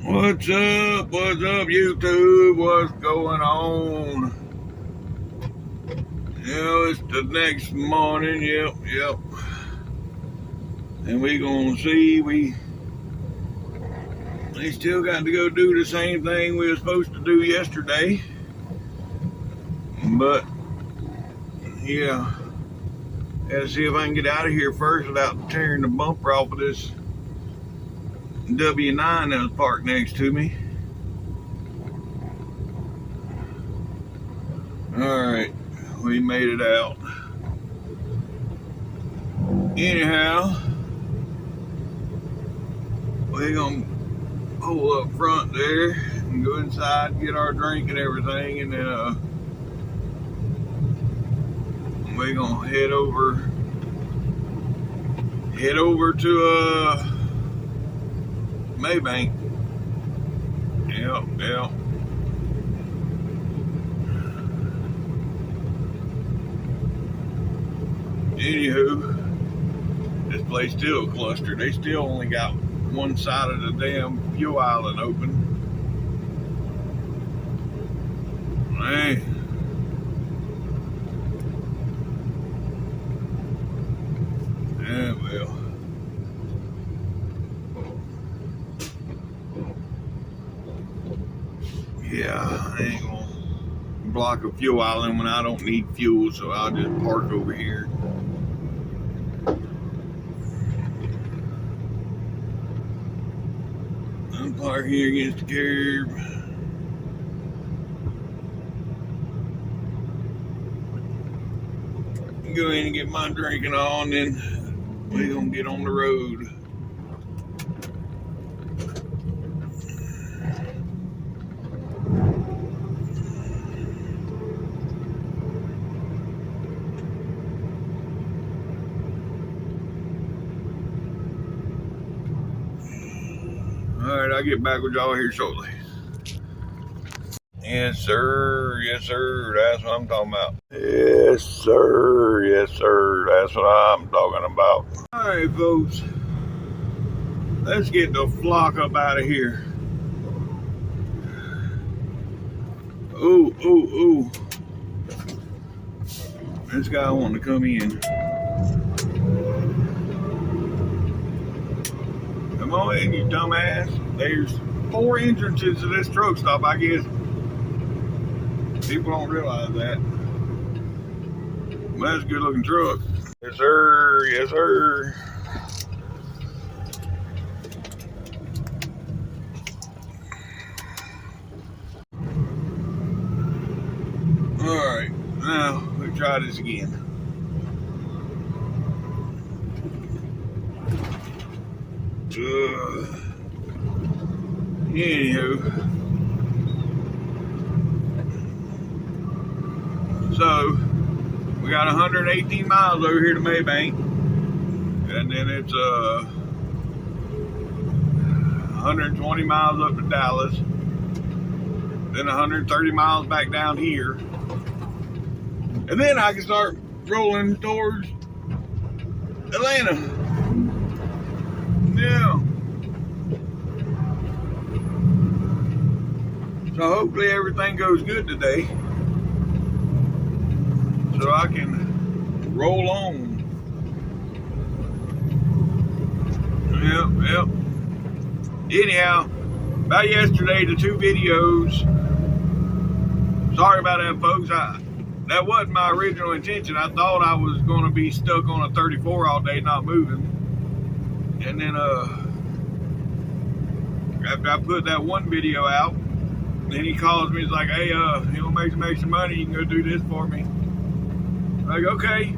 What's up? What's up, YouTube? What's going on? It's the next morning. Yep. And we gonna see. They still got to go do the same thing we were supposed to do yesterday. But yeah, gotta see if I can get out of here first without tearing the bumper off of this W9 that was parked next to me. Alright, we made it out. Anyhow, we're gonna pull up front there and go inside and get our drink and everything, and then we're gonna head over to MaBank. Yep. Anywho, this place still clustered. They still only got one side of the damn fuel island open. Man. Yeah, well. Yeah, I ain't gonna block a fuel island when I don't need fuel, so I'll just park over here. I'm parked here against the curb. Go in and get my drinking on, then we're gonna get on the road. Alright, I'll get back with y'all here shortly. Yes, sir. That's what I'm talking about. Yes, sir. That's what I'm talking about. Alright, folks. Let's get the flock up out of here. Ooh. This guy wanting to come in. Come on in, you dumbass. There's 4 entrances to this truck stop, I guess. People don't realize that. But that's a good looking truck. Yes, sir. Alright, now we try this again. Anywho, so we got 118 miles over here to MaBank, and then it's 120 miles up to Dallas, then 130 miles back down here, and then I can start rolling towards Atlanta. Yeah. So hopefully everything goes good today, so I can roll on. Yep. Anyhow, about yesterday, the 2 videos. Sorry about that, folks. That wasn't my original intention. I thought I was going to be stuck on a 34 all day, not moving. And then after I put that one video out, then he calls me. He's like, "Hey, you want to make some extra money? You can go do this for me." I'm like, okay.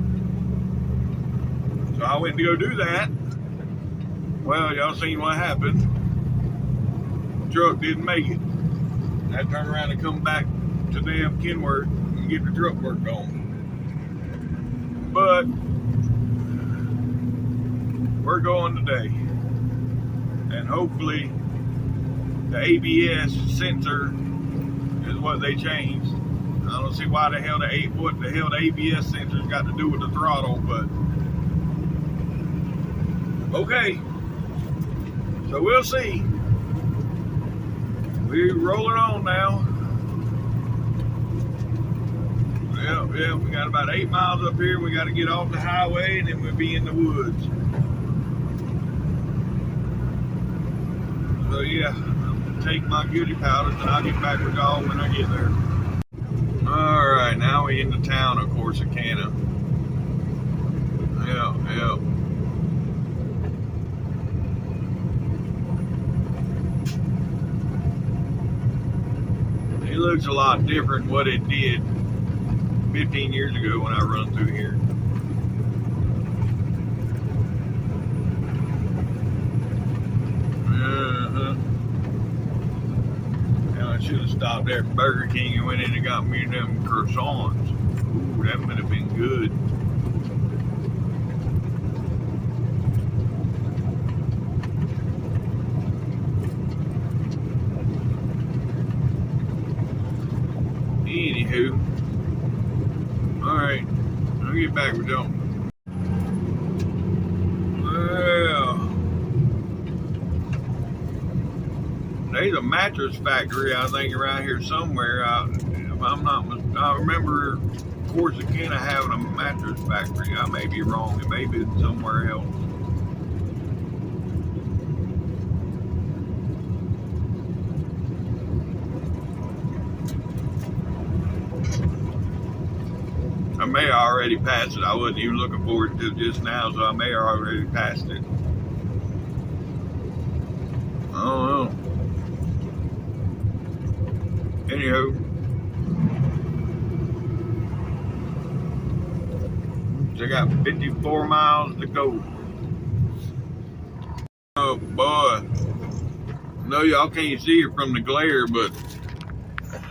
So I went to go do that. Well, y'all seen what happened. The truck didn't make it. I had to turn around and come back to damn Kenworth and get the truck worked on. But we're going today, and hopefully the ABS sensor is what they changed. I don't see what the hell the ABS sensor's got to do with the throttle, but okay. So we'll see. We're rolling on now. Yeah, we got about 8 miles up here. We got to get off the highway and then we'll be in the woods. So yeah, I'm gonna take my goodie powders and I'll get back with y'all when I get there. Alright, now we in the town of Corsicana. Yeah. It looks a lot different than what it did 15 years ago when I run through here. Now I should have stopped there at Burger King and went in and got me them croissants. Ooh, that would have been good. Anywho, alright, I'll get back with y'all. Well, there's a mattress factory, I think, around here somewhere. I remember Corsicana having a mattress factory. I may be wrong. It may be somewhere else. I may have already passed it. I wasn't even looking forward to it just now, so I may have already passed it. I don't know. Anywho, I got 54 miles to go. Oh boy. No, y'all can't see it from the glare, but yeah,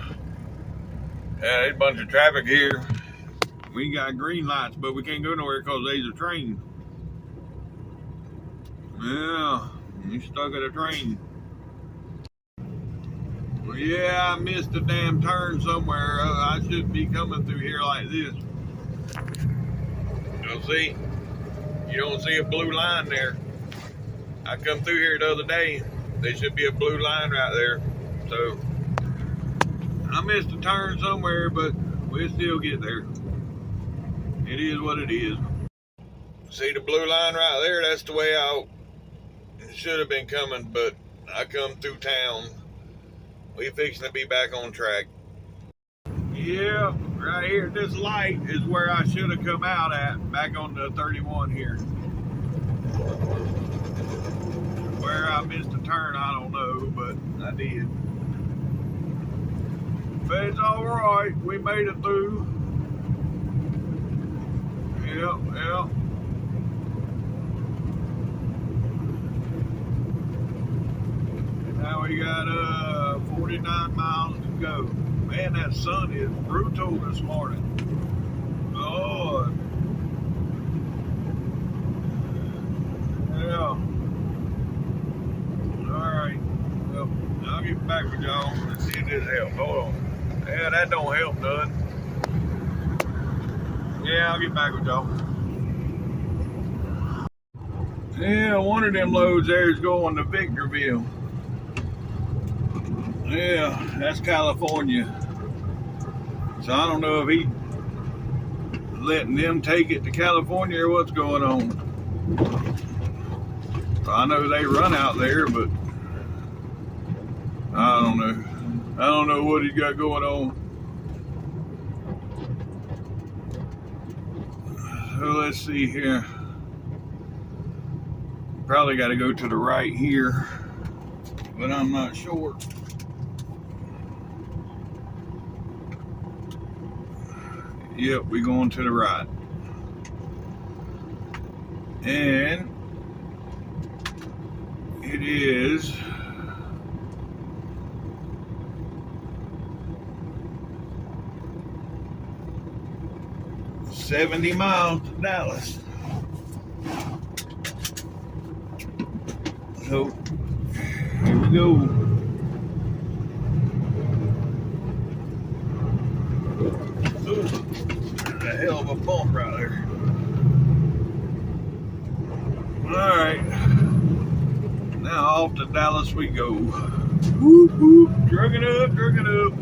there's a bunch of traffic here. We got green lights, but we can't go nowhere because there's a train. Yeah, we stuck at a train. Well, yeah, I missed a damn turn somewhere. I shouldn't be coming through here like this. You'll see, you don't see a blue line there. I come through here the other day. There should be a blue line right there. So I missed a turn somewhere, but we'll still get there. It is what it is. See the blue line right there? That's the way I should have been coming, but I come through town. We fixing to be back on track. Yeah, right here, this light is where I should have come out at, back on the 31 here. Where I missed a turn, I don't know, but I did. But it's all right, we made it through. Yep. Now we got 49 miles to go. Man, that sun is brutal this morning. Lord. Yeah. Alright. Well, I'll get back with y'all and see if this helps. Hold on. Yeah, that don't help none. Yeah, I'll get back with y'all. Yeah, one of them loads there is going to Victorville. Yeah, that's California. So I don't know if he letting them take it to California or what's going on. So I know they run out there, but I don't know. I don't know what he's got going on. So let's see here. Probably got to go to the right here, but I'm not sure. Yep, we're going to the right. And it is $70 miles to Dallas. So here we go. Ooh, there's a hell of a bump right there. All right, now off to Dallas we go. Whoop, whoop. Trucking up, trucking up.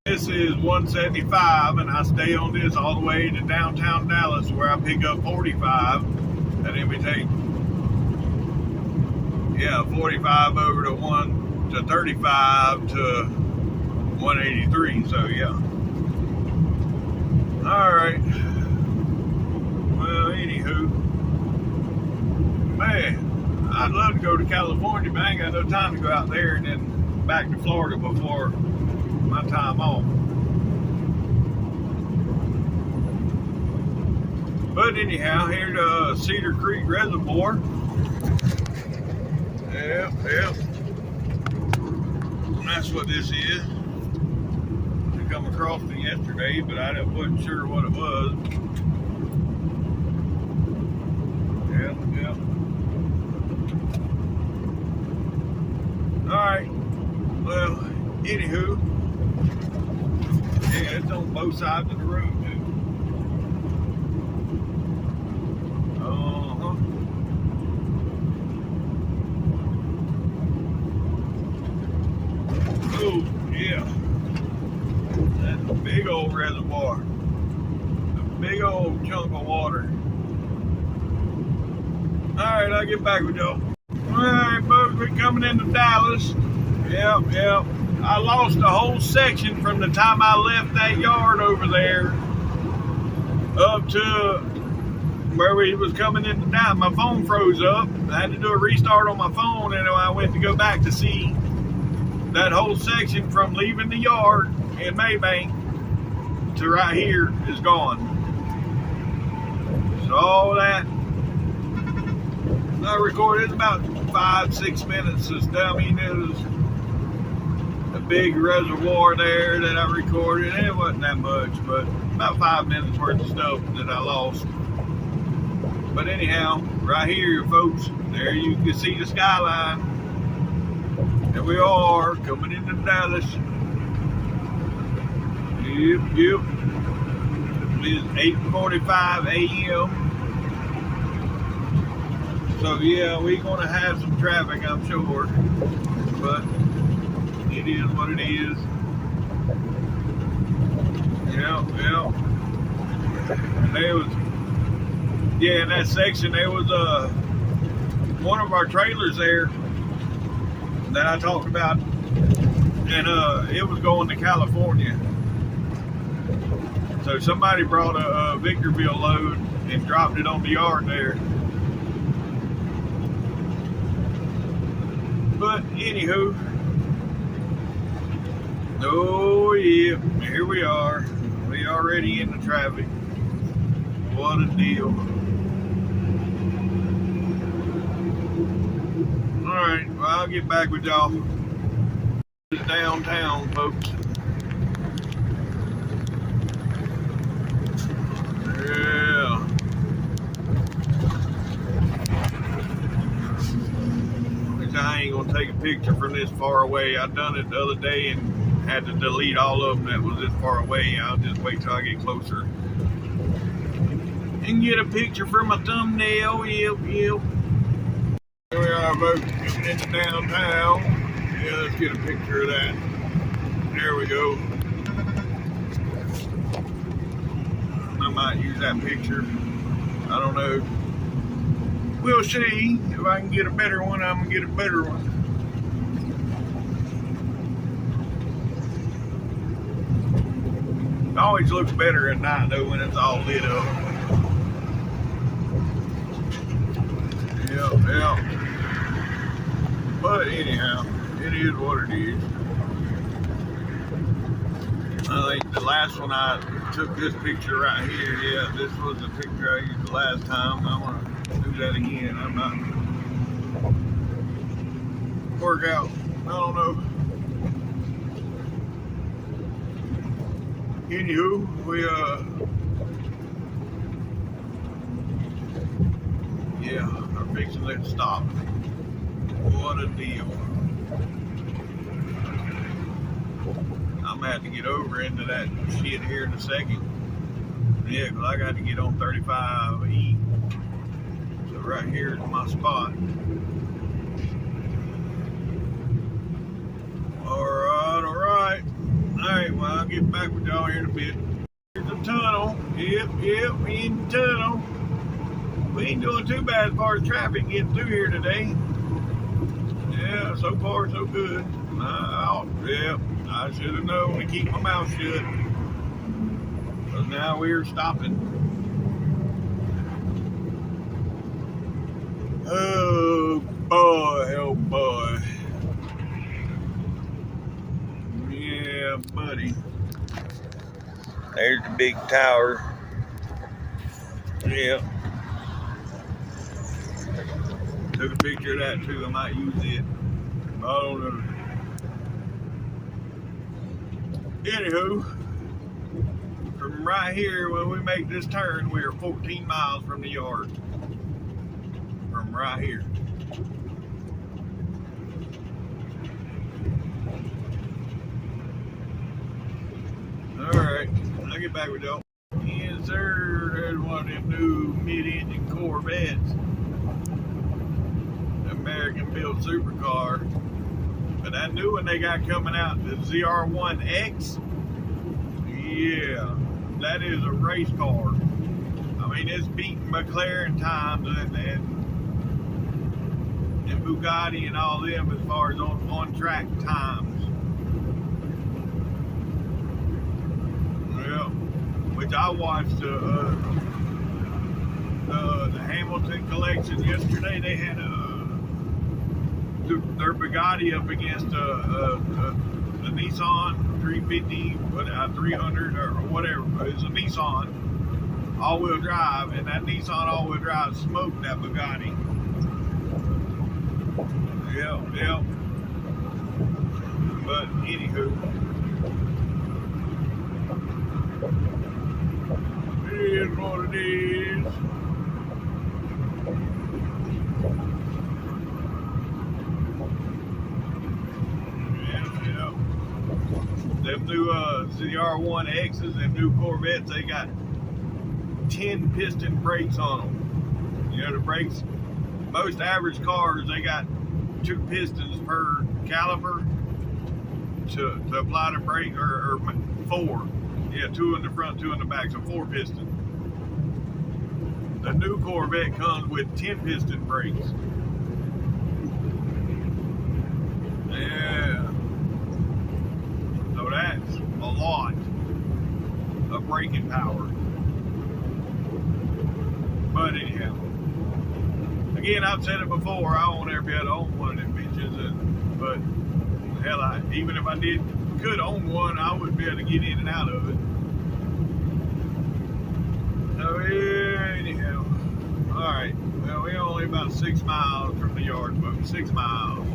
This is 175, and I stay on this all the way to downtown Dallas, where I pick up 45, and then we take 45 over to 35 to 183. So yeah. All right. Well, anywho, man, I'd love to go to California, but I ain't got no time to go out there and then back to Florida before my time off. But anyhow, here to Cedar Creek Reservoir. Yep. That's what this is. I come across it yesterday, but I wasn't sure what it was. Yep. Alright. Well, anywho. Yeah, it's on both sides of the road, too. Oh, yeah. That's a big old reservoir. A big old chunk of water. Alright, I'll get back with y'all. Alright, folks, we're coming into Dallas. Yep. I lost a whole section from the time I left that yard over there up to where we was coming into town. My phone froze up. I had to do a restart on my phone, and I went to go back to see that whole section from leaving the yard in MaBank to right here is gone. So all that I recorded about 5-6 minutes of stuff. I mean, it was a big reservoir there that I recorded. It wasn't that much, but about 5 minutes worth of stuff that I lost. But anyhow, right here, folks, there you can see the skyline. And we are coming into Dallas. Yep. It's 8:45 a.m. So yeah, we're gonna have some traffic, I'm sure. But it is what it is. Yep. And there was, in that section, there was one of our trailers there that I talked about, and it was going to California. So somebody brought a Victorville load and dropped it on the yard there. But anywho, oh yeah, here we are. We already in the traffic. What a deal. Alright, well, I'll get back with y'all. Downtown, folks. Yeah. Which I ain't gonna take a picture from this far away. I done it the other day and had to delete all of them that was this far away. I'll just wait till I get closer and get a picture for my thumbnail. Yep. Here we are, folks, coming into downtown. Yeah, let's get a picture of that. There we go. I might use that picture. I don't know. We'll see. If I can get a better one, I'm gonna get a better one. It always looks better at night though when it's all lit up. Yeah. But anyhow, it is what it is. I think the last one I took this picture right here. Yeah, this was the picture I used the last time. I'm gonna do that again. I'm not work out. I don't know. Anywho, we are fixing to stop. What a deal. I'm gonna have to get over into that shit here in a second. Yeah, because I got to get on 35E. So right here is my spot. get back with y'all here in a bit. Here's the tunnel. Yep, we in the tunnel. We ain't doing too bad as far as traffic getting through here today. Yeah, so far so good. I should have known to keep my mouth shut. But now we're stopping. Oh boy. Yeah, buddy. There's the big tower. Yeah. Took a picture of that too. I might use it. I don't know. Anywho, from right here, when we make this turn, we are 14 miles from the yard. From right here. Alright, I'll get back with y'all. Yes, sir. There's one of them new mid-engine Corvettes. American-built supercar. But that new one they got coming out, the ZR1X, yeah, that is a race car. I mean, it's beating McLaren times and Bugatti and all them as far as on-track times. Well, which I watched the Hamilton collection yesterday. They had their Bugatti up against a Nissan 350, 300 or whatever. It's a Nissan all-wheel drive, and that Nissan all-wheel drive smoked that Bugatti. Yeah. But anywho, it is what it is. Them new ZR1X's and new Corvettes, they got 10 piston brakes on them. You know, the brakes, most average cars, they got 2 pistons per caliper to apply the brake, or 4. Yeah, 2 in the front, 2 in the back, so 4 pistons. The new Corvette comes with 10 piston brakes. Yeah. So that's a lot of braking power. But anyhow, again, I've said it before, I won't ever be able to own one of them bitches, but hell, even if I could own one, I wouldn't be able to get in and out of it. So anyhow, alright, well, we're only about 6 miles from the yard, folks, 6 miles.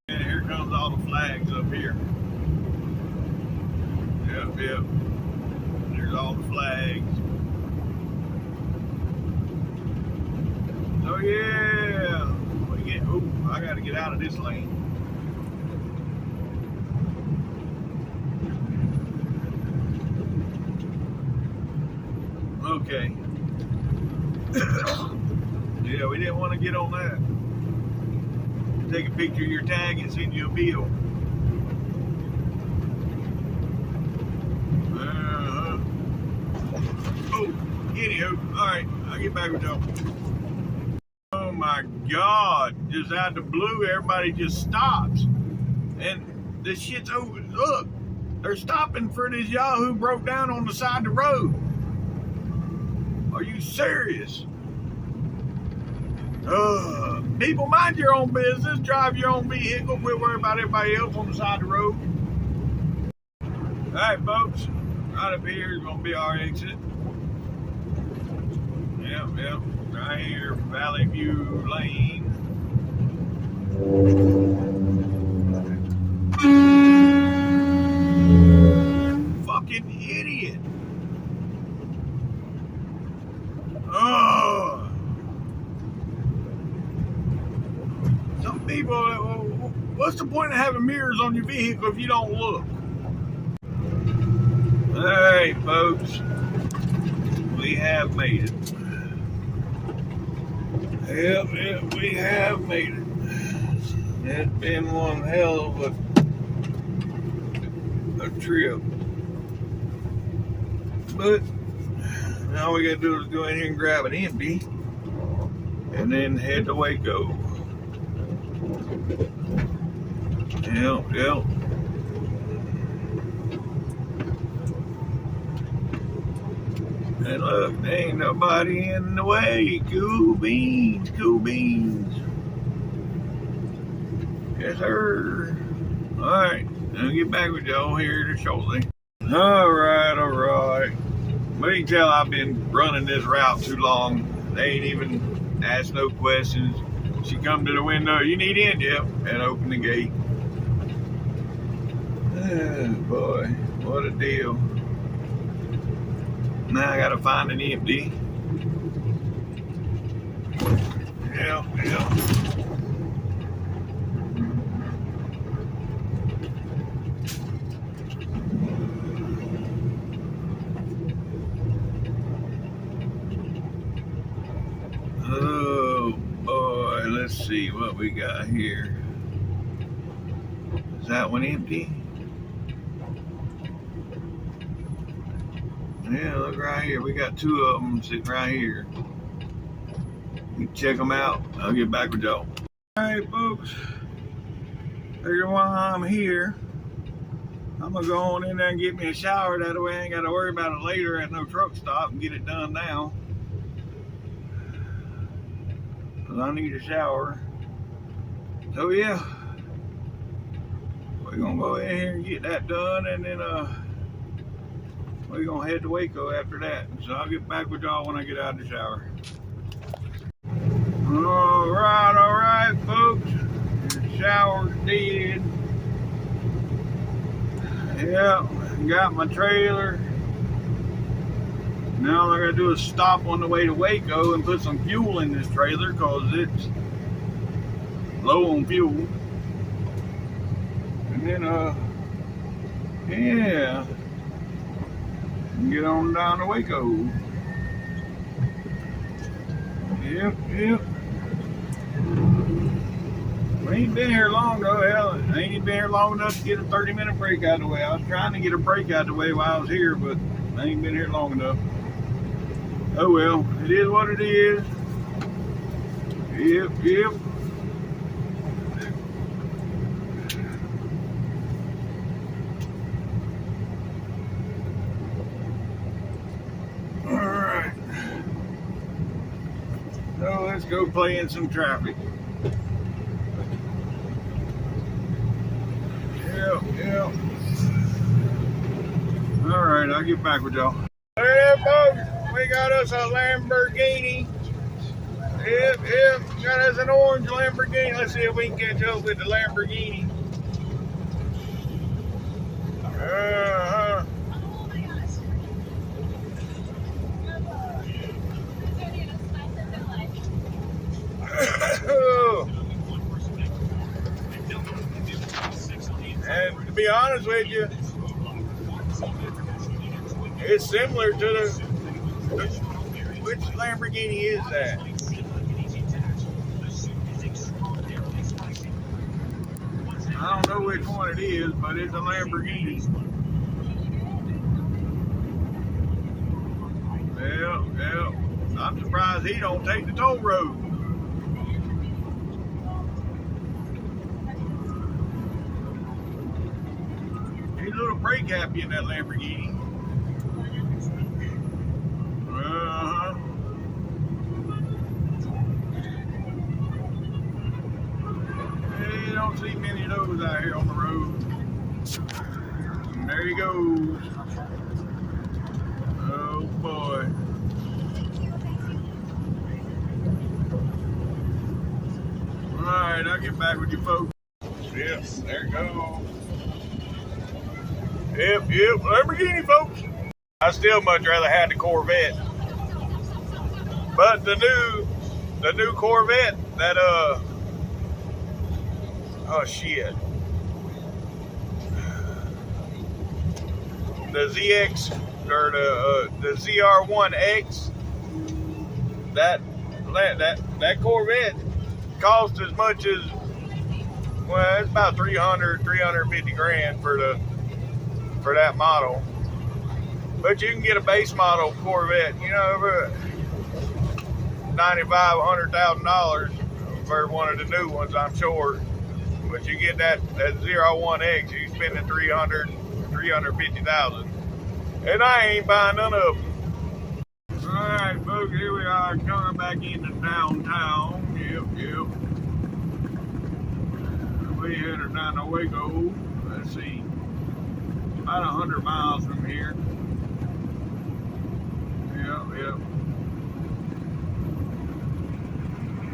And here comes all the flags up here. Yep. There's all the flags. So yeah, I gotta get out of this lane. Okay. Yeah, we didn't want to get on that. Take a picture of your tag and send you a bill. Anywho, alright, I'll get back with y'all. Oh my God, just out of the blue, everybody just stops. And this shit's over. Look, they're stopping for this Yahoo broke down on the side of the road. Are you serious? People, mind your own business, drive your own vehicle, quit worrying about everybody else on the side of the road. Alright, folks, right up here is going to be our exit. Yep, right here, Valley View Lane. Fucking idiot. Oh. Some people, what's the point of having mirrors on your vehicle if you don't look? Alright, folks, we have made it. Yep, we have made it. It's been one hell of a trip. But all we gotta do is go in here and grab an empty and then head to Waco. Yep. And look, there ain't nobody in the way. Cool beans. Yes, sir. Alright, I'll get back with y'all here shortly. Alright. But you can tell I've been running this route too long. They ain't even asked no questions. She come to the window, you need in? Yep, and open the gate. Oh boy, what a deal. Now I gotta find an empty. Yep. Oh boy, let's see what we got here. Is that one empty? Yeah, look right here. We got two of them sitting right here. You can check them out. I'll get back with y'all. Alright, folks. Figure while I'm here, I'm going to go on in there and get me a shower. That way I ain't got to worry about it later at no truck stop and get it done now. Because I need a shower. So, yeah. We're going to go in here and get that done, and then, we're going to head to Waco after that. So I'll get back with y'all when I get out of the shower. Alright, folks. The shower's dead. Yeah, got my trailer. Now all I gotta do is stop on the way to Waco and put some fuel in this trailer because it's low on fuel. And then, yeah. Get on down to Waco. Yep. We ain't been here long though. Hell, I ain't been here long enough to get a 30-minute break out of the way. I was trying to get a break out of the way while I was here, but I ain't been here long enough. Oh well, it is what it is. Yep. So let's go play in some traffic. Yep. Alright, I'll get back with y'all. There, folks. We got us a Lamborghini. Yep. Got us an orange Lamborghini. Let's see if we can catch up with the Lamborghini. And to be honest with you, it's similar to the which Lamborghini is that? I don't know which one it is, but it's a Lamborghini. Yeah. I'm surprised he don't take the toll road. He's a little brake happy in that Lamborghini. You don't see many of those out here on the road. And there he goes. Oh boy. Alright, I'll get back with you folks. Yep, there it goes. Yep, Lamborghini folks. I still much rather had the Corvette. But the new Corvette, that oh shit. The ZX or the ZR1X, that Corvette cost as much as, well, it's about 350 grand for that model. But you can get a base model Corvette, you know, over $95,000, $100,000 for one of the new ones, I'm sure. But you get that 01X, you spending $350,000, and I ain't buying none of them. All right, folks, here we are coming back into downtown. Yep. We headed down to Waco. Let's see, about 100 miles from here. Yep.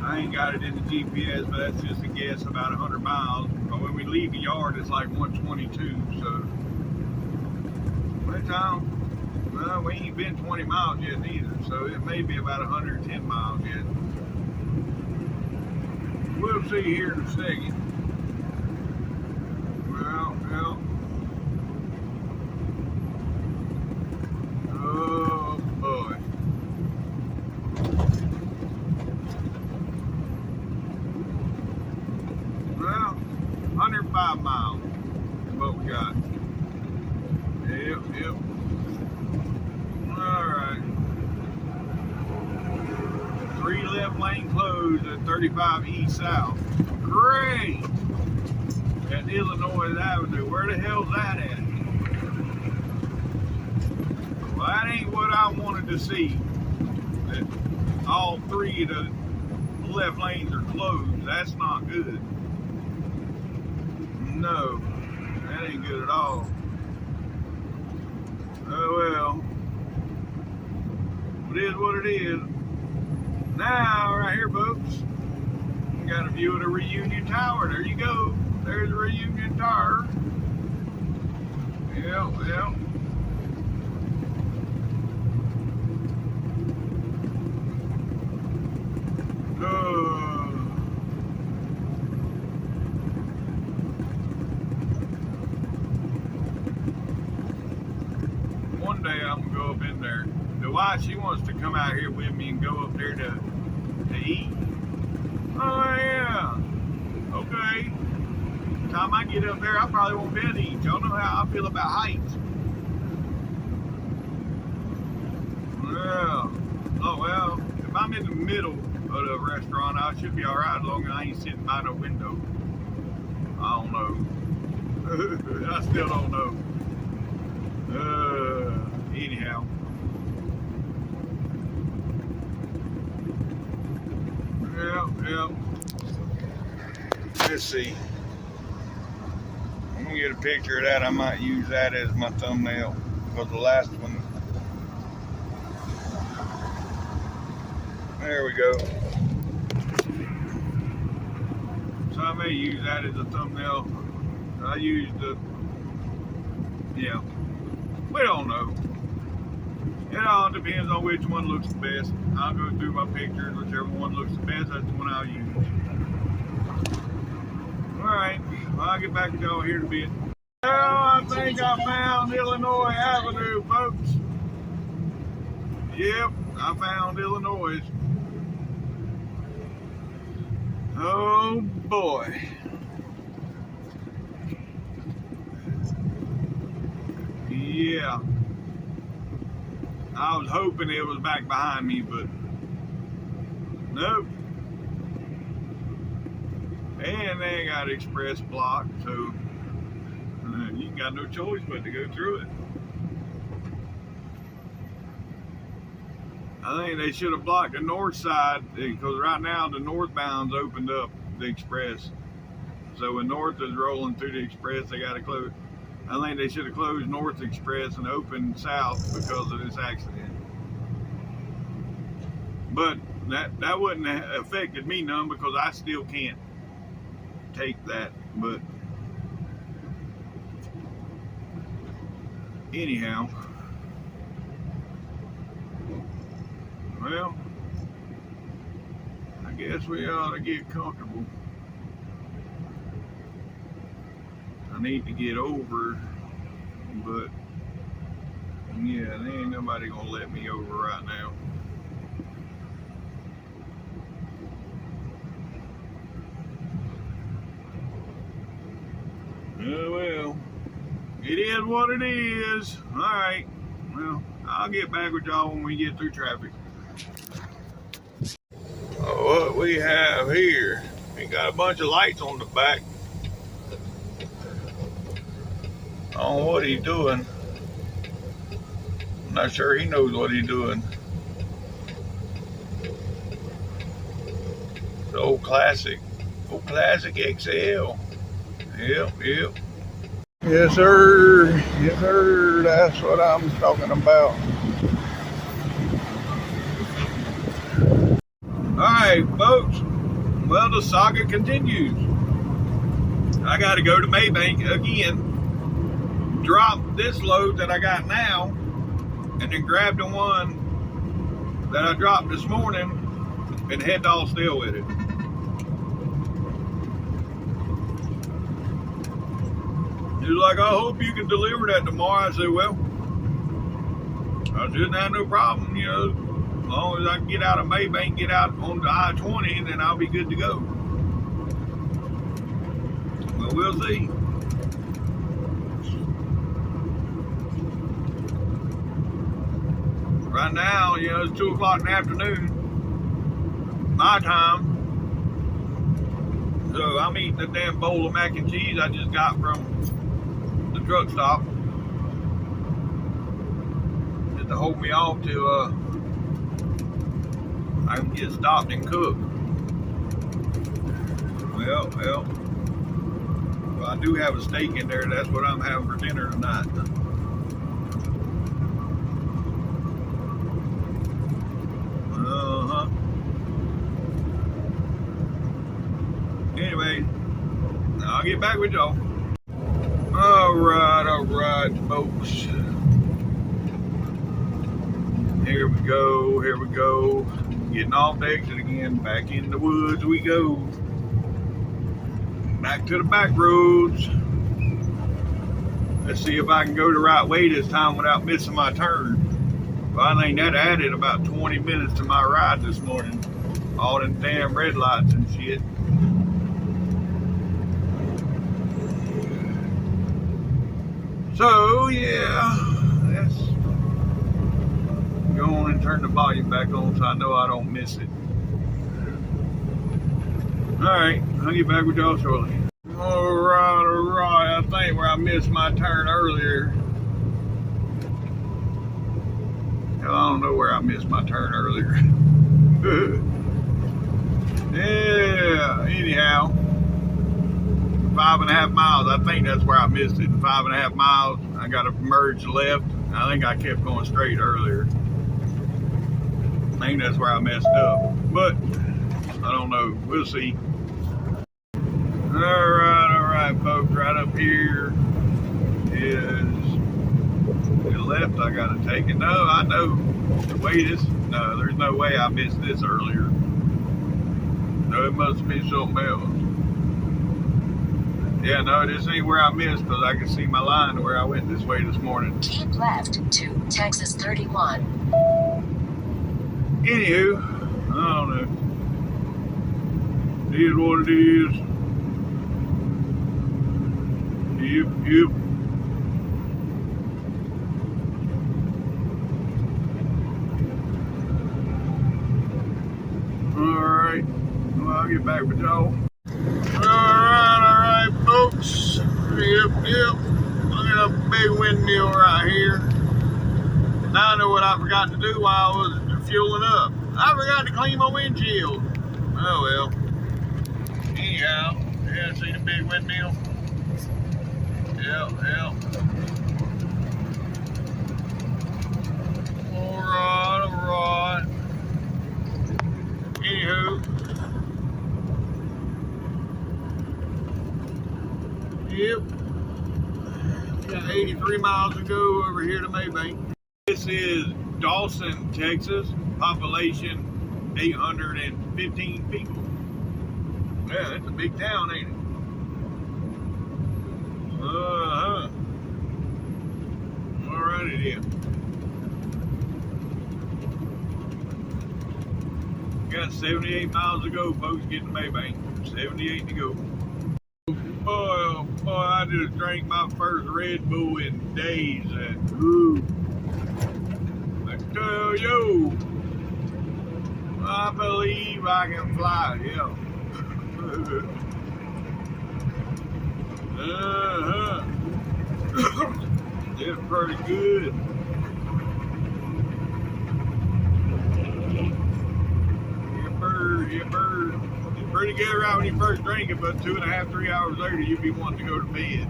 I ain't got it in the GPS, but that's just a guess, about 100 miles. But when we leave the yard, it's like 122, so. What time? Well, we ain't been 20 miles yet either, so it may be about 110 miles yet. We'll see here in a second. Well. Oh, boy. Well, 105 miles is what we got. Yep. Alright. 3 left lane closed at 35 east south. Great! At Illinois Avenue. Where the hell's that at? Well, that ain't what I wanted to see. That all 3 of the left lanes are closed. That's not good. No, that ain't good at all. Oh well. It is what it is. Now, right here, folks, we got a view of the Reunion Tower. There you go. There's the Reunion Tower. Yep. One day I'm gonna go up in there. The wife, she wants to come out here with me and go up there to eat. Oh yeah. Okay. By the time I get up there, I probably won't be able to eat. Y'all know how I feel about heights. Well. Oh well. If I'm in the middle of the restaurant, I should be alright as long as I ain't sitting by no window. I don't know. I still don't know. Anyhow. Yep. Let's see. I'm gonna get a picture of that. I might use that as my thumbnail for the last one. There we go. So I may use that as a thumbnail. I used the, yeah. We don't know. It all depends on which one looks the best. I'll go through my pictures. Whichever one looks the best, that's the one I'll use. Alright, well, I'll get back to y'all here in a bit. Well, I think I found Illinois Avenue, folks. Yep, I found Illinois. Oh, boy. Yeah. I was hoping it was back behind me, but nope. And they got express block, so you got no choice but to go through it. I think they should have blocked the north side, because right now the northbound's opened up the express. So when north is rolling through the express, they got to close. I think they should have closed North Express and opened south because of this accident. But that wouldn't have affected me none, because I still can't take that. But anyhow, well, I guess we ought to get comfortable. I need to get over, but yeah, there ain't nobody gonna let me over right now. Oh well, it is what it is. All right. Well, I'll get back with y'all when we get through traffic. What we have here, we got a bunch of lights on the back. I don't know what he's doing. I'm not sure he knows what he's doing. The old classic XL. Yep. Yes, sir. Yes, sir. That's what I'm talking about. Alright, folks. Well, the saga continues. I got to go to MaBank again, drop this load that I got now, and then grab the one that I dropped this morning and head to Allsdale with it. He was like, I hope you can deliver that tomorrow. I said, well, I shouldn't have no problem, you know. As long as I can get out of MaBank, get out on the I-20, then I'll be good to go. But we'll see. Right now, you know, it's 2 o'clock in the afternoon, my time. So I'm eating a damn bowl of mac and cheese I just got from the truck stop. Just to hold me off till I can get stopped and cooked. Well, I do have a steak in there. That's what I'm having for dinner tonight. Anyway, I'll get back with y'all. All right, folks. Here we go. Getting off the exit again. Back in the woods we go. Back to the back roads. Let's see if I can go the right way this time without missing my turn. Well, I think that added about 20 minutes to my ride this morning. All them damn red lights and shit. So, yeah, let's go on and turn the volume back on so I know I don't miss it. Alright, I'll get back with y'all shortly. Alright, I think where I missed my turn earlier. Hell, I don't know where I missed my turn earlier. Yeah, anyhow. 5.5 miles, I think that's where I missed it. 5.5 miles, I got to merge left. I think I kept going straight earlier. I think that's where I messed up, but I don't know. We'll see. All right, folks. Right up here is the left I got to take it. No, I know the way this. No, there's no way I missed this earlier. No, it must be something else. Yeah, no, this ain't where I missed because I can see my line to where I went this way this morning. Keep left to Texas 31. Anywho, I don't know. It is what it is. Yep. Alright. Well, I'll get back with y'all. Alright, folks. Yep. Look at a big windmill right here. Now I know what I forgot to do while I was fueling up. I forgot to clean my windshield. Oh well. Anyhow, yeah, see the big windmill? Yep. Alright. Anywho. Yep. Got 83 miles to go over here to MaBank. This is Dawson, Texas. Population 815 people. Yeah, that's a big town, ain't it? Alrighty then. Got 78 miles to go, folks, getting to MaBank. 78 to go. Boy, I just drank my first Red Bull in days. And, ooh. Yo, I believe I can fly, yeah. It's pretty good. Yeah, bird. It's pretty good right when you first drink it, but 2.5, 3 hours later, you'd be wanting to go to bed.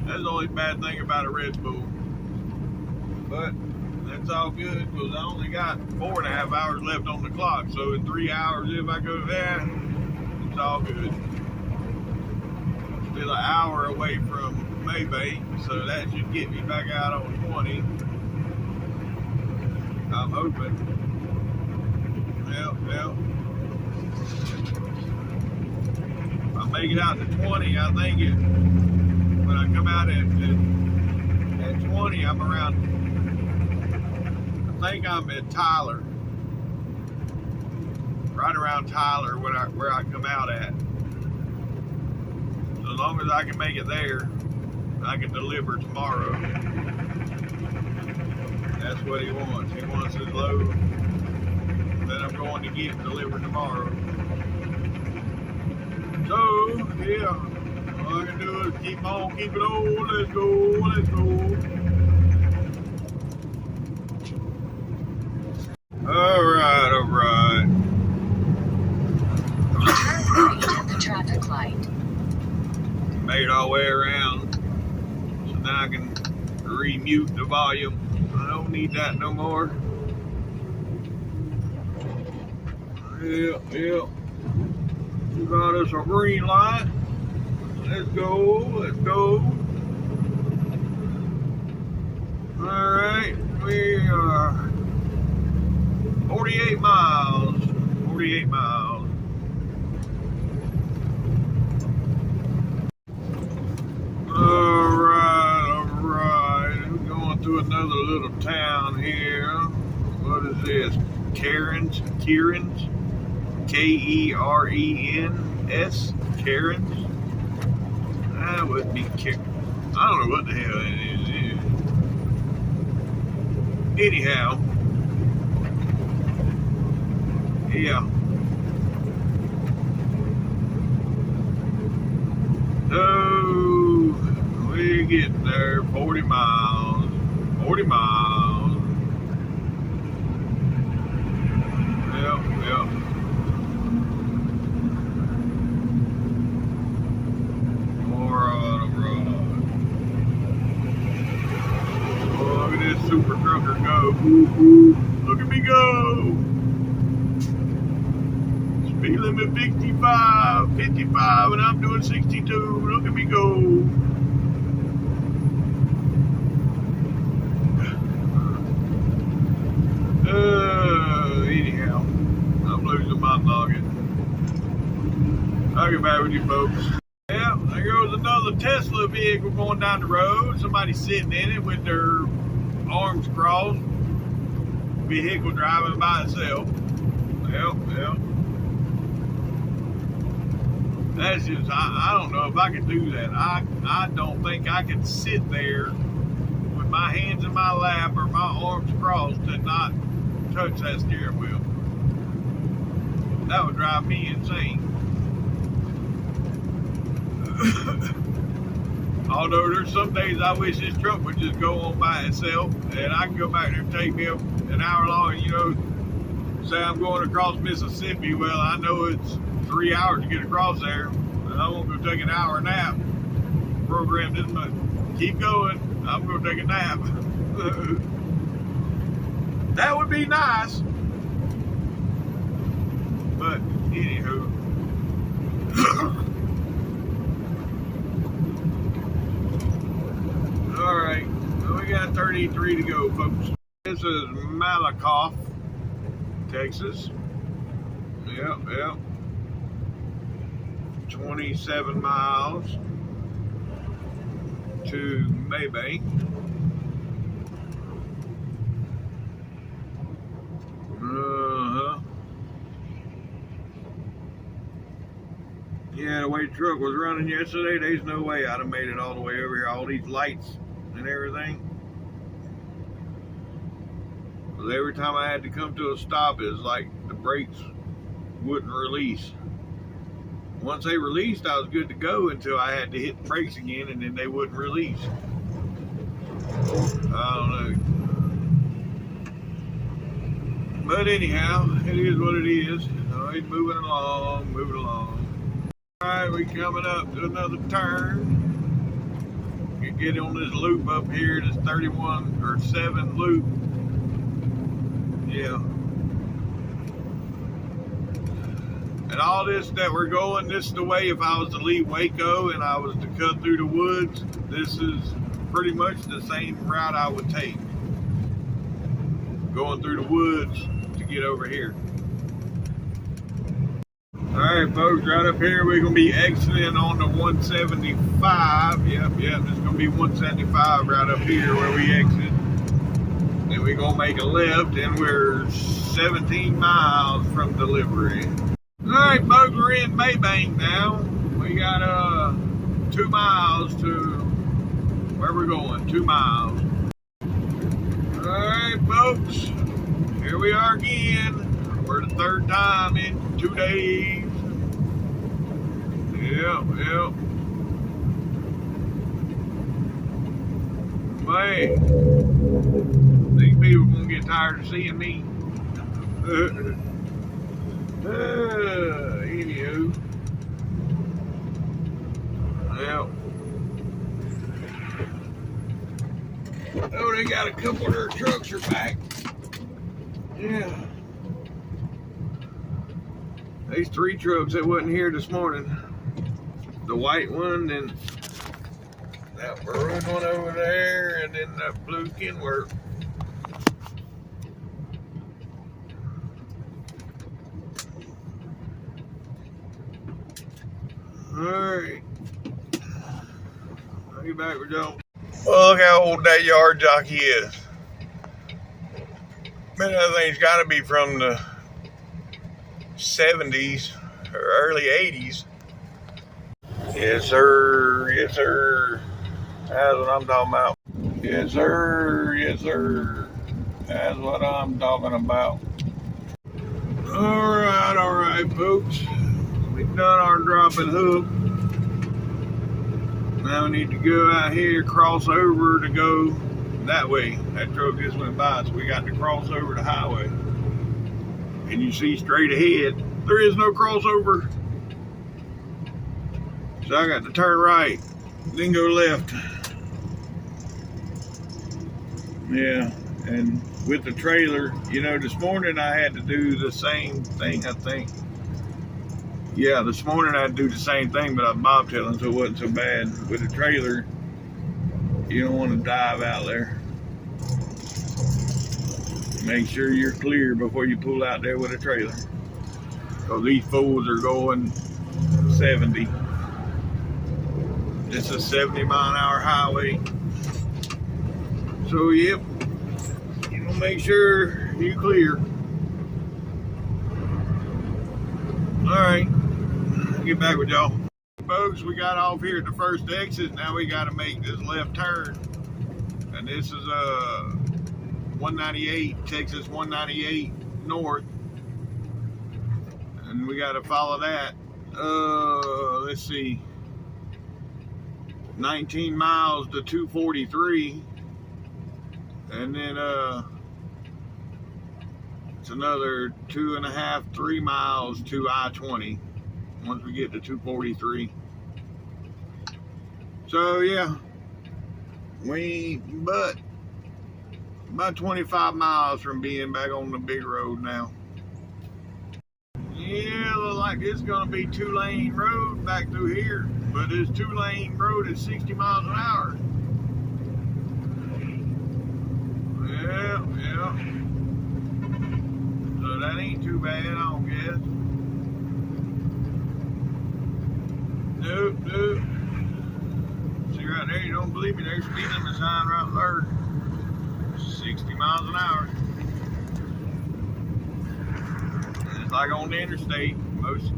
That's the only bad thing about a Red Bull. But that's all good because I only got 4.5 hours left on the clock. So in 3 hours, if I go there, it's all good. Still an hour away from MaBank, so that should get me back out on 20. I'm hoping. Yep. If I make it out to 20, I think when I come out at 20, I'm around. I think I'm at Tyler, right around Tyler where I come out at. So as long as I can make it there, I can deliver tomorrow. That's what he wants. He wants his load that I'm going to get delivered tomorrow. So, yeah, all I can do is keep on keeping on. Let's go. All right. Turn right at the traffic light. Made our way around, so now I can remute the volume. I don't need that no more. Yeah. We got us a green light. Let's go. All right, we are 48 miles. All right. We're going through another little town here. What is this? Kerens? Kerens? Kerens? That would be Kerens. I don't know what the hell it is. Anyhow. Yeah. Oh, we're getting there. 40 miles. Yep. More on the road. Oh, look at this super trucker go. Look at me go. Speed limit 55, and I'm doing 62. Look at me go. Anyhow, I'm losing my noggin. I'll get back with you folks. Yeah, there goes another Tesla vehicle going down the road. Somebody sitting in it with their arms crossed. Vehicle driving by itself. Yep. That's just, I don't know if I could do that. I don't think I could sit there with my hands in my lap or my arms crossed and not touch that steering wheel. That would drive me insane. Although there's some days I wish this truck would just go on by itself and I can go back there and take me an hour long, say I'm going across Mississippi. Well, I know it's 3 hours to get across there, and I won't go take an hour nap. Program this much. Keep going. I'm going to take a nap. That would be nice. But, anywho. Alright. Well, we got 33 to go, folks. This is Malakoff, Texas. Yep. 27 miles to MaBank. Yeah, the way the truck was running yesterday, there's no way I'd have made it all the way over here. All these lights and everything. But every time I had to come to a stop, it was like the brakes wouldn't release. Once they released, I was good to go until I had to hit the brakes again, and then they wouldn't release. I don't know. But anyhow, it is what it is. It's moving along, moving along. Alright, we coming up to another turn. You get on this loop up here, this 31 or 7 loop. Yeah. And all this that we're going, this is the way if I was to leave Waco and I was to cut through the woods, this is pretty much the same route I would take. Going through the woods to get over here. Alright folks, right up here we're going to be exiting on the 175. Yep, it's going to be 175 right up here where we exit. Then we're going to make a left and we're 17 miles from delivery. Alright folks, we're in MaBank now. We got 2 miles to where we're going, 2 miles. Alright folks, here we are again. We're the 3rd time in 2 days. Yep. Man, these people gonna get tired of seeing me. Anywho. Well. Oh, they got a couple of their trucks are back. Yeah. There's 3 trucks that wasn't here this morning. The white one, and that maroon one over there, and then that blue Kenworth. Alright. I'll get back with y'all. Well, look how old that yard jockey is. Man, that thing's got to be from the 70s or early 80s. Yes, sir. Yes, sir. That's what I'm talking about. Yes, sir. Yes, sir. That's what I'm talking about. All right, folks. We've done our drop and hook. Now we need to go out here, cross over to go that way. That truck just went by, so we got to cross over the highway. And you see straight ahead, there is no crossover. So I got to turn right, then go left. Yeah, and with the trailer, you know, this morning I had to do the same thing, I think. Yeah, this morning I had to do the same thing, but I was bobtailing, so it wasn't so bad. With the trailer, you don't want to dive out there. Make sure you're clear before you pull out there with a trailer. So these fools are going 70. It's a 70-mile-an-hour highway. So, yep, you want to make sure you clear. All right, I'll get back with y'all. Folks, we got off here at the first exit. Now we got to make this left turn. And this is 198, Texas 198 north. And we got to follow that. Let's see. 19 miles to 243. And then it's another 2.5, 3 miles to I-20 once we get to 243. So yeah, but about 25 miles from being back on the big road now. Yeah, look like it's gonna be 2-lane road back through here, but this 2-lane road is 60 miles an hour. Yeah. So that ain't too bad, I don't guess. Nope. See right there, you don't believe me, there's speed limit sign right there. 60 miles an hour. And it's like on the interstate, most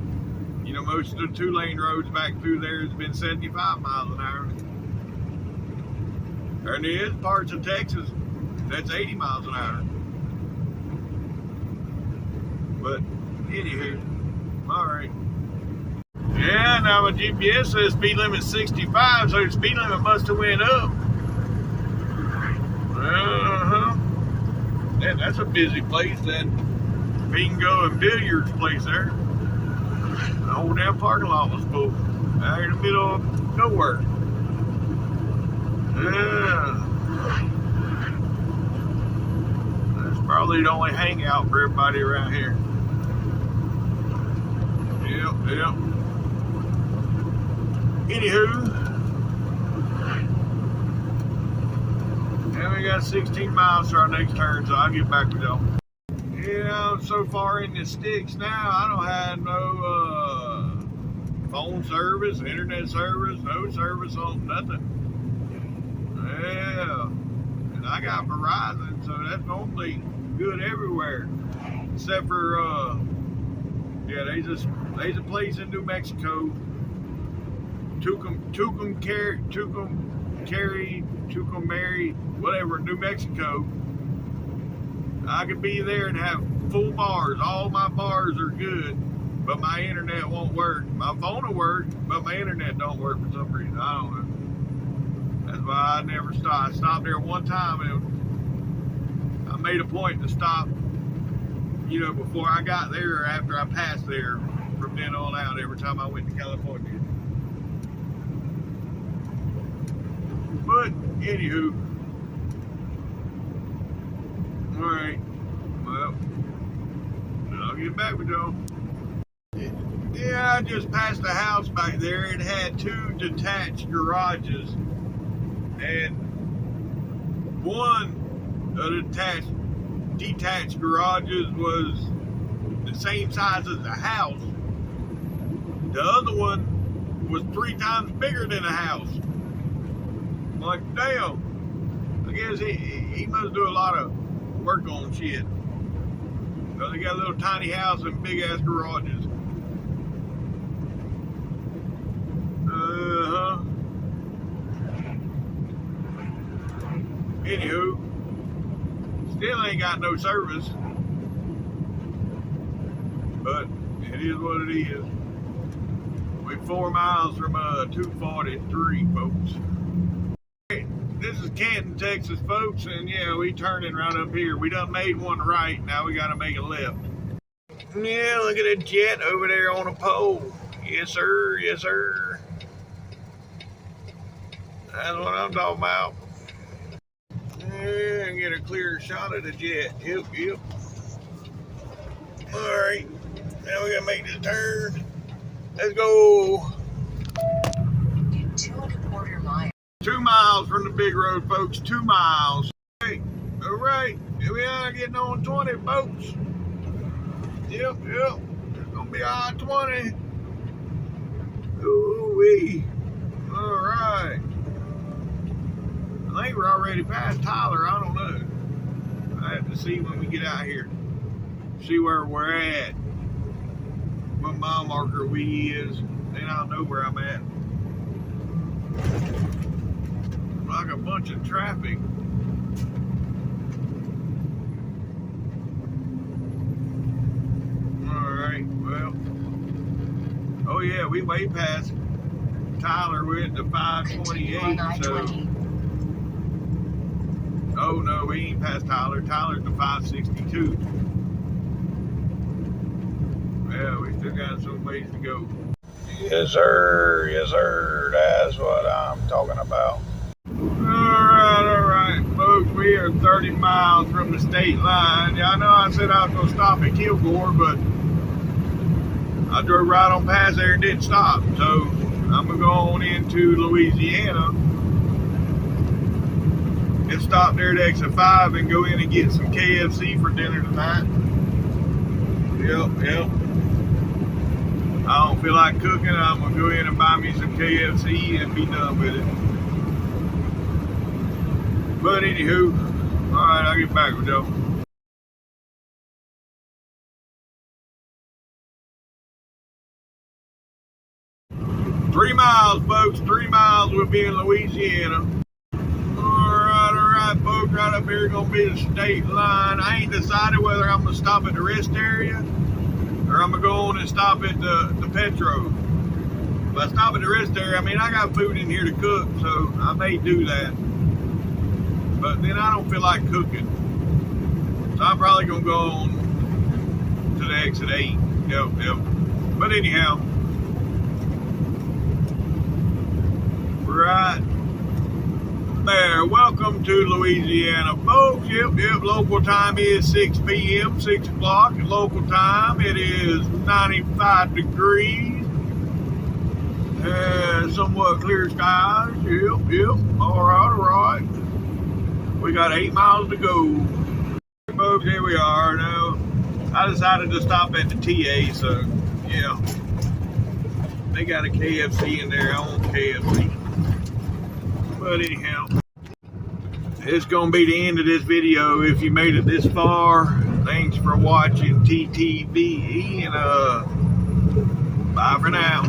of the 2-lane roads back through there has been 75 miles an hour. And there is parts of Texas that's 80 miles an hour. But anywho, all right. Yeah, now my GPS says speed limit 65, so the speed limit must have went up. Yeah, that's a busy place. That bingo and billiards place there. The whole damn parking lot was full. Out in the middle of nowhere. Yeah. That's probably the only hangout for everybody around here. Yep. Anywho, and we got 16 miles to our next turn, so I'll get back with y'all. Yeah, I'm so far in the sticks now, I don't have no phone service, internet service, no service on nothing. Yeah, and I got Verizon, so that's normally good everywhere, except for yeah, there's a place in New Mexico, Tucumcari, whatever, New Mexico. I could be there and have full bars. All my bars are good, but my internet won't work. My phone will work, but my internet don't work for some reason. I don't know. That's why I never stop. I stopped there one time, and I made a point to stop, you know, before I got there or after I passed there. From then on out, every time I went to California. But anywho, all right. Well, I'll get back with y'all. Yeah, I just passed a house back there. It had 2 detached garages, and one of the detached garages was the same size as the house. The other one was 3 times bigger than a house. I'm like, damn. I guess he must do a lot of work on shit. Because they got a little tiny house and big ass garages. Anywho, still ain't got no service. But it is what it is. We're 4 miles from 243, folks. Hey, this is Canton, Texas, folks, and yeah, we turning right up here. We done made one right, now we gotta make a left. Yeah, look at that jet over there on a pole. Yes, sir, yes, sir. That's what I'm talking about. Yeah, get a clear shot of the jet. Yep. Alright, now we gotta make this turn. Let's go. 2.25 miles. 2 miles from the big road, folks. 2 miles. Hey, all right. Here we are getting on 20, folks. Yep. It's gonna be I-20. Ooh-wee. All right. I think we're already past Tyler. I don't know. I have to see when we get out here. See where we're at. What mile marker we is, then I'll know where I'm at. Like a bunch of traffic. Alright, well. Oh yeah, we way past Tyler. We're at the 528, so. Oh no, we ain't past Tyler. Tyler's the 562. Yeah, we still got some ways to go. Yes, sir. That's what I'm talking about. All right, folks. We are 30 miles from the state line. Yeah, I know I said I was going to stop at Kilgore, but I drove right on past there and didn't stop. So I'm going to go on into Louisiana and stop there at exit 5 and go in and get some KFC for dinner tonight. Yep. I don't feel like cooking. I'm going to go in and buy me some KFC and be done with it. But anywho, alright, I'll get back with y'all. 3 miles, folks. 3 miles, we'll be in Louisiana. Alright, folks. Right up here, going to be the state line. I ain't decided whether I'm going to stop at the rest area or I'm gonna go on and stop at the Petro. If I stop at the rest there, I mean, I got food in here to cook, so I may do that. But then I don't feel like cooking. So I'm probably gonna go on to the exit 8. Yep. But anyhow, right there. Welcome to Louisiana, folks. Yep. Local time is 6 p.m., 6 o'clock. And local time, it is 95 degrees. Somewhat clear skies. Yep. All right. We got 8 miles to go. Folks, here we are now. I decided to stop at the TA, so yeah. They got a KFC in there. I want KFC. But anyhow, it's gonna be the end of this video. If you made it this far, thanks for watching TTVE, and bye for now.